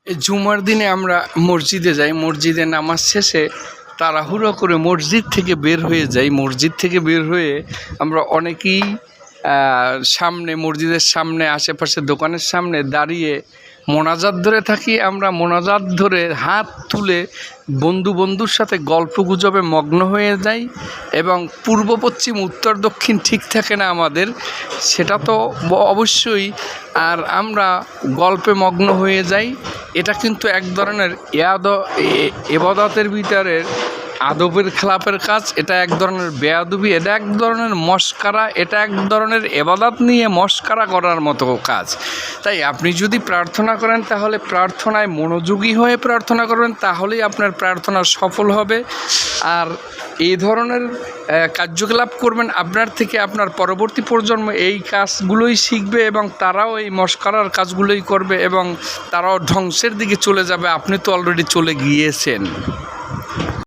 এই জুমার দিনে আমরা মসজিদে যাই। মসজিদে নামাজ শেষে তাড়াহুড়ো করে মসজিদ থেকে বের হয়ে যাই। মসজিদ থেকে বের হয়ে আমরা অনেকেই সামনে মসজিদের সামনে আশেপাশে দোকানের সামনে দাঁড়িয়ে মোনাজাত ধরে থাকি। আমরা মোনাজাত ধরে হাত তুলে বন্ধুর সাথে গল্প গুজবে মগ্ন হয়ে যাই এবং পূর্ব পশ্চিম উত্তর দক্ষিণ ঠিক থাকে না আমাদের, সেটা তো অবশ্যই। আর আমরা গল্পে মগ্ন হয়ে যাই। এটা কিন্তু এক ধরনের ইবাদতের ভিতরে আদবের খেলাপের কাজ। এটা এক ধরনের বেয়াদবি, এটা এক ধরনের মস্কারা, এটা এক ধরনের ইবাদত নিয়ে মস্কারা করার মতো কাজ। তাই আপনি যদি প্রার্থনা করেন তাহলে প্রার্থনায় মনোযোগী হয়ে প্রার্থনা করবেন, তাহলেই আপনার প্রার্থনা সফল হবে। আর এই ধরনের কার্যকলাপ করবেন, আপনার থেকে আপনার পরবর্তী প্রজন্ম এই কাজগুলোই শিখবে এবং তারাও এই মস্কারার কাজগুলোই করবে এবং তারাও ধ্বংসের দিকে চলে যাবে। আপনি তো অলরেডি চলে গিয়েছেন।